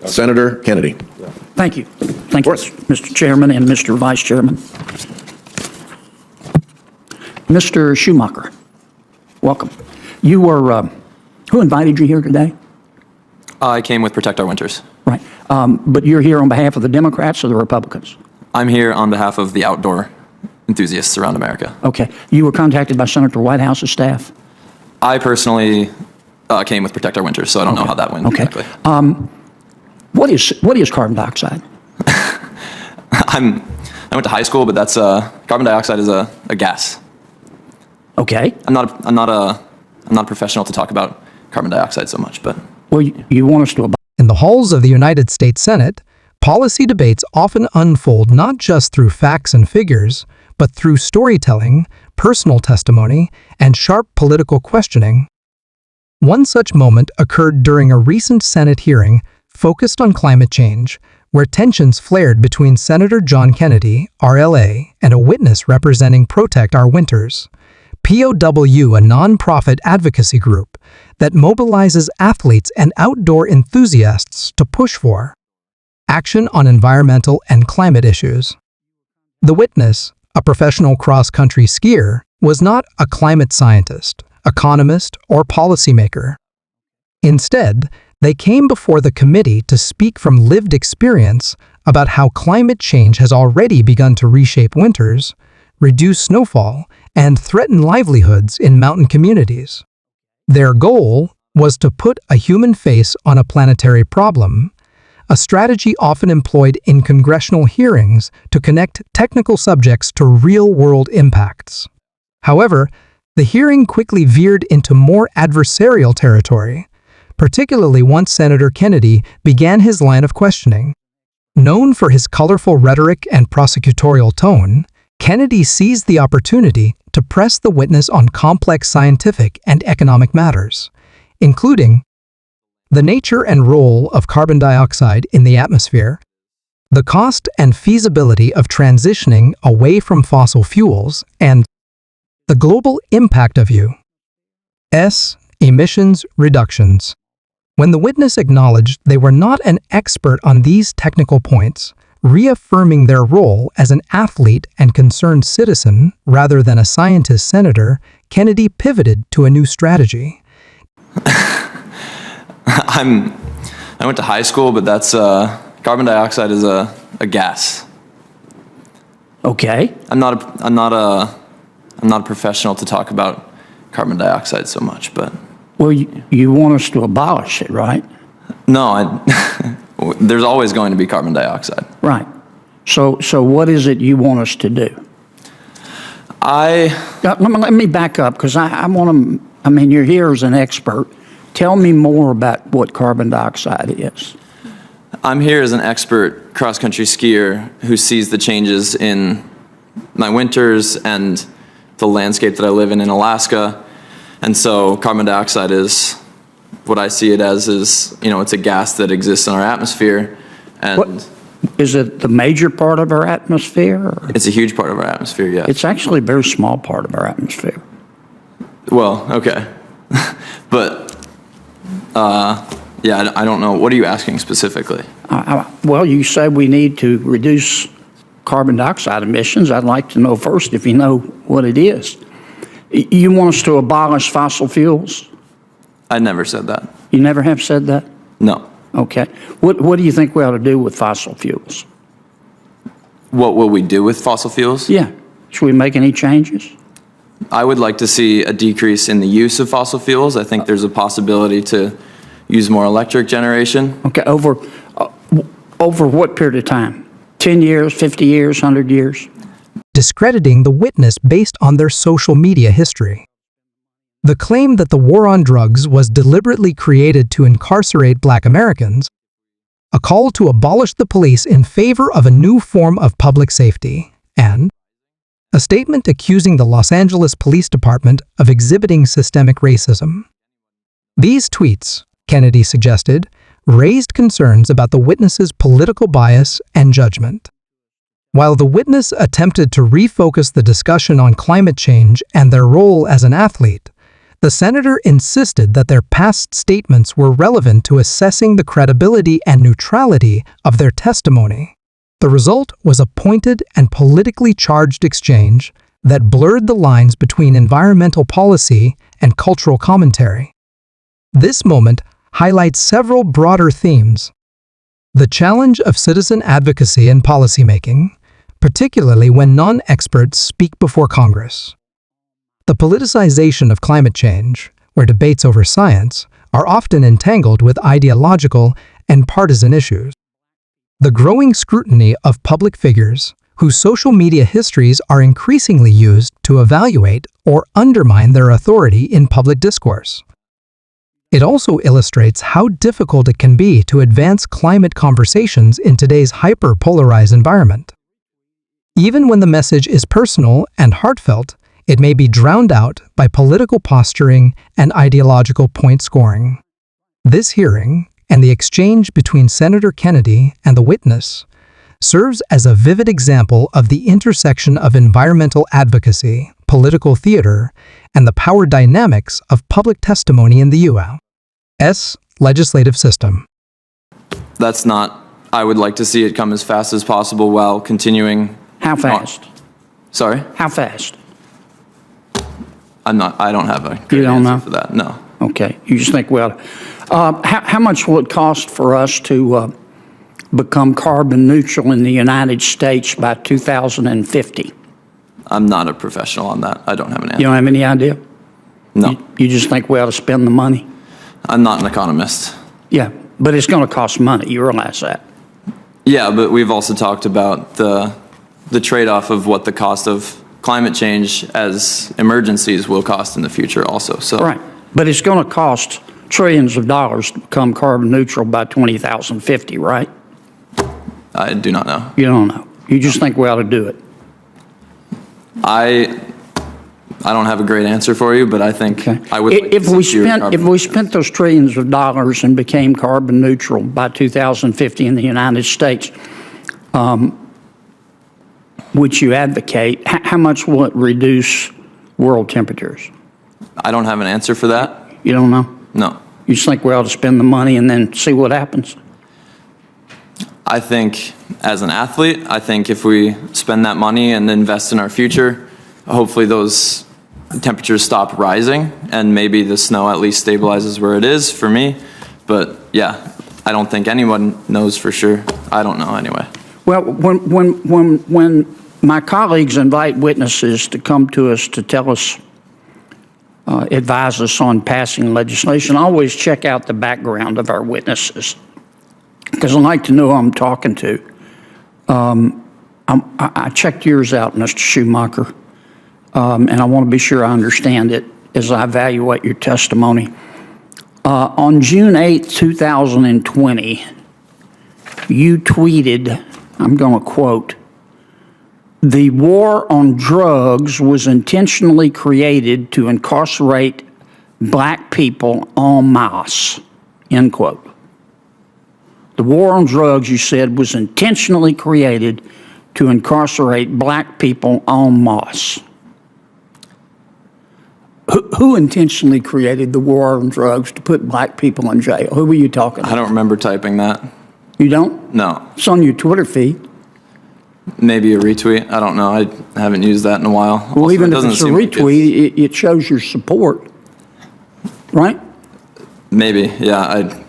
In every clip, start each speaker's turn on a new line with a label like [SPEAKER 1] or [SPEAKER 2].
[SPEAKER 1] Senator Kennedy.
[SPEAKER 2] Thank you. Thank you,
[SPEAKER 1] course.
[SPEAKER 2] Mr. Chairman and Mr. Vice Chairman. Mr. Schumacher, welcome. You were, who invited you here today?
[SPEAKER 3] I came with Protect Our Winters.
[SPEAKER 2] Right. But you're here on behalf of the Democrats or the Republicans?
[SPEAKER 3] I'm here on behalf of the outdoor enthusiasts around America.
[SPEAKER 2] Okay. You were contacted by Senator Whitehouse's staff?
[SPEAKER 3] I personally came with Protect Our Winters, so I don't know how that went
[SPEAKER 2] Okay.
[SPEAKER 3] exactly.
[SPEAKER 2] What is carbon dioxide?
[SPEAKER 3] I went to high school, but that's carbon dioxide is a gas.
[SPEAKER 2] Okay.
[SPEAKER 3] I'm not a professional to talk about carbon dioxide so much, but
[SPEAKER 2] Well, you want us to abide.
[SPEAKER 4] In the halls of the United States Senate, policy debates often unfold not just through facts and figures, but through storytelling, personal testimony, and sharp political questioning. One such moment occurred during a recent Senate hearing focused on climate change, where tensions flared between Senator John Kennedy, RLA, and a witness representing Protect Our Winters, POW, a nonprofit advocacy group that mobilizes athletes and outdoor enthusiasts to push for action on environmental and climate issues. The witness, a professional cross-country skier, was not a climate scientist, economist, or policymaker. Instead, they came before the committee to speak from lived experience about how climate change has already begun to reshape winters, reduce snowfall, and threaten livelihoods in mountain communities. Their goal was to put a human face on a planetary problem, a strategy often employed in congressional hearings to connect technical subjects to real-world impacts. However, the hearing quickly veered into more adversarial territory, particularly once Senator Kennedy began his line of questioning. Known for his colorful rhetoric and prosecutorial tone, Kennedy seized the opportunity to press the witness on complex scientific and economic matters, including the nature and role of carbon dioxide in the atmosphere, the cost and feasibility of transitioning away from fossil fuels, and the global impact of U.S. emissions reductions. When the witness acknowledged they were not an expert on these technical points, reaffirming their role as an athlete and concerned citizen rather than a scientist-senator, Kennedy pivoted to a new strategy.
[SPEAKER 3] I went to high school, but that's carbon dioxide is a gas.
[SPEAKER 2] Okay.
[SPEAKER 3] I'm not a professional to talk about carbon dioxide so much, but
[SPEAKER 2] Well, you want us to abolish it, right?
[SPEAKER 3] no, there's always going to be carbon dioxide.
[SPEAKER 2] Right. So what is it you want us to do? Let me back up, because I want to, I mean, you're here as an expert. Tell me more about what carbon dioxide is.
[SPEAKER 3] I'm here as an expert cross-country skier who sees the changes in my winters and the landscape that I live in Alaska. And so carbon dioxide is what I see it as is, it's a gas that exists in our atmosphere. And
[SPEAKER 2] What, is it the major part of our atmosphere? Or?
[SPEAKER 3] it's a huge part of our atmosphere, yes.
[SPEAKER 2] It's actually a very small part of our atmosphere.
[SPEAKER 3] Well, okay. But, yeah, I don't know. What are you asking specifically?
[SPEAKER 2] Well, you said we need to reduce carbon dioxide emissions. I'd like to know first if you know what it is. You want us to abolish fossil fuels?
[SPEAKER 3] I never said that.
[SPEAKER 2] You never have said that?
[SPEAKER 3] No.
[SPEAKER 2] Okay. What do you think we ought to do with fossil fuels?
[SPEAKER 3] What will we do with fossil fuels?
[SPEAKER 2] Yeah. Should we make any changes?
[SPEAKER 3] I would like to see a decrease in the use of fossil fuels. I think there's a possibility to use more electric generation.
[SPEAKER 2] Okay. Over what period of time? 10 years, 50 years, 100 years?
[SPEAKER 4] Discrediting the witness based on their social media history. The claim that the war on drugs was deliberately created to incarcerate Black Americans, a call to abolish the police in favor of a new form of public safety, and a statement accusing the Los Angeles Police Department of exhibiting systemic racism. These tweets, Kennedy suggested, raised concerns about the witness's political bias and judgment. While the witness attempted to refocus the discussion on climate change and their role as an athlete, The senator insisted that their past statements were relevant to assessing the credibility and neutrality of their testimony. The result was a pointed and politically charged exchange that blurred the lines between environmental policy and cultural commentary. This moment highlights several broader themes. The challenge of citizen advocacy in policymaking, particularly when non-experts speak before Congress. The politicization of climate change, where debates over science are often entangled with ideological and partisan issues. The growing scrutiny of public figures whose social media histories are increasingly used to evaluate or undermine their authority in public discourse. It also illustrates how difficult it can be to advance climate conversations in today's hyper-polarized environment. Even when the message is personal and heartfelt, it may be drowned out by political posturing and ideological point scoring. This hearing, and the exchange between Senator Kennedy and the witness, serves as a vivid example of the intersection of environmental advocacy, political theater, and the power dynamics of public testimony in the U.S. legislative system.
[SPEAKER 3] That's not, I would like to see it come as fast as possible while continuing.
[SPEAKER 2] How fast?
[SPEAKER 3] Sorry?
[SPEAKER 2] How fast?
[SPEAKER 3] I don't have a great
[SPEAKER 2] You don't
[SPEAKER 3] answer
[SPEAKER 2] know?
[SPEAKER 3] for that, no.
[SPEAKER 2] Okay, you just think, well, how much will it cost for us to become carbon neutral in the United States by 2050?
[SPEAKER 3] I'm not a professional on that. I don't have an answer.
[SPEAKER 2] You don't have any idea?
[SPEAKER 3] No,
[SPEAKER 2] You just think we ought to spend the money?
[SPEAKER 3] I'm not an economist.
[SPEAKER 2] Yeah, but it's going to cost money, you realize that?
[SPEAKER 3] Yeah, but we've also talked about the trade-off of what the cost of climate change as emergencies will cost in the future also. So
[SPEAKER 2] Right, but it's going to cost trillions of dollars to become carbon neutral by 2050, right?
[SPEAKER 3] I do not know.
[SPEAKER 2] You don't know. You just think we ought to do it.
[SPEAKER 3] I don't have a great answer for you, but I think
[SPEAKER 2] Okay.
[SPEAKER 3] I would. Like to
[SPEAKER 2] If we
[SPEAKER 3] see zero
[SPEAKER 2] spent, if
[SPEAKER 3] carbon.
[SPEAKER 2] we spent those trillions of dollars and became carbon neutral by 2050 in the United States, which you advocate, how much will it reduce world temperatures?
[SPEAKER 3] I don't have an answer for that.
[SPEAKER 2] You don't know?
[SPEAKER 3] No.
[SPEAKER 2] You just think we ought to spend the money and then see what happens?
[SPEAKER 3] I think as an athlete, I think if we spend that money and invest in our future, hopefully those temperatures stop rising and maybe the snow at least stabilizes where it is for me. But yeah, I don't think anyone knows for sure. I don't know anyway.
[SPEAKER 2] Well, when my colleagues invite witnesses to come to us to tell us, advise us on passing legislation, I always check out the background of our witnesses because I like to know who I'm talking to. I checked yours out, Mr. Schumacher, and I want to be sure I understand it as I evaluate your testimony. On June 8, 2020, you tweeted, I'm going to quote, "The war on drugs was intentionally created to incarcerate black people en masse," end quote. The war on drugs, you said, was intentionally created to incarcerate black people en masse. Who intentionally created the war on drugs to put black people in jail? Who were you talking about?
[SPEAKER 3] I don't remember typing that.
[SPEAKER 2] You don't?
[SPEAKER 3] No.
[SPEAKER 2] It's on your Twitter feed.
[SPEAKER 3] Maybe a retweet. I don't know. I haven't used that in a while.
[SPEAKER 2] Well,
[SPEAKER 3] Also,
[SPEAKER 2] even
[SPEAKER 3] it
[SPEAKER 2] if
[SPEAKER 3] doesn't
[SPEAKER 2] it's a
[SPEAKER 3] seem like
[SPEAKER 2] retweet, it shows your support, right?
[SPEAKER 3] Maybe, yeah.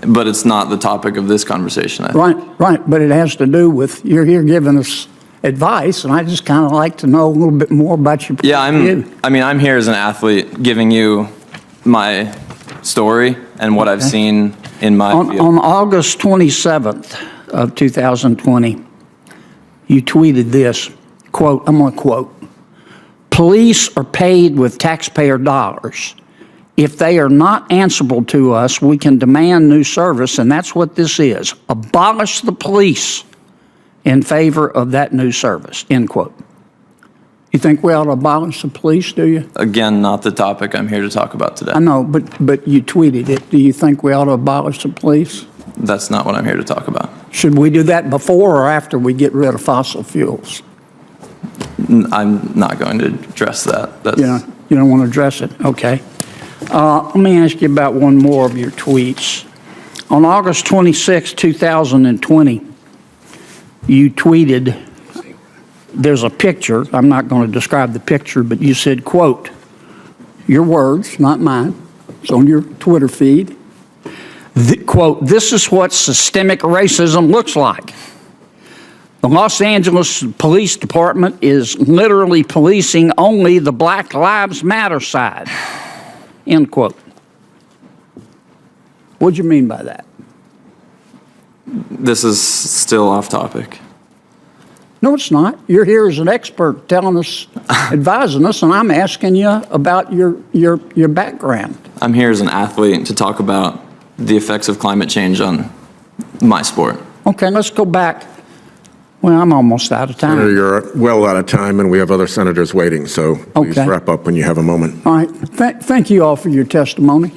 [SPEAKER 3] But it's not the topic of this conversation. I think.
[SPEAKER 2] Right. But it has to do with, you're here giving us advice, and I just kind of like to know a little bit more about your point
[SPEAKER 3] Yeah,
[SPEAKER 2] of view.
[SPEAKER 3] I'm here as an athlete giving you my story and what I've seen in my field.
[SPEAKER 2] On August 27th of 2020, you tweeted this, quote, I'm going to quote, "Police are paid with taxpayer dollars. If they are not answerable to us, we can demand new service, and that's what this is. Abolish the police in favor of that new service," end quote. You think we ought to abolish the police, do you?
[SPEAKER 3] Again, not the topic I'm here to talk about today.
[SPEAKER 2] I know, but you tweeted it. Do you think we ought to abolish the police?
[SPEAKER 3] That's not what I'm here to talk about.
[SPEAKER 2] Should we do that before or after we get rid of fossil fuels?
[SPEAKER 3] I'm not going to address that. That's,
[SPEAKER 2] You don't want to address it, okay. Let me ask you about one more of your tweets. On August 26, 2020, you tweeted, there's a picture, I'm not going to describe the picture, but you said, quote, your words, not mine, it's on your Twitter feed, quote, this is what systemic racism looks like. The Los Angeles Police Department is literally policing only the Black Lives Matter side, end quote. What'd you mean by that?
[SPEAKER 3] This is still off topic.
[SPEAKER 2] No, it's not. You're here as an expert telling us, advising us, and I'm asking you about your background.
[SPEAKER 3] I'm here as an athlete to talk about the effects of climate change on my sport.
[SPEAKER 2] Okay, let's go back. Well, I'm almost out of time.
[SPEAKER 1] Senator, you're well out of time, and we have other senators waiting, so please
[SPEAKER 2] Okay.
[SPEAKER 1] wrap up when you have a moment.
[SPEAKER 2] All right. Thank you all for your testimony.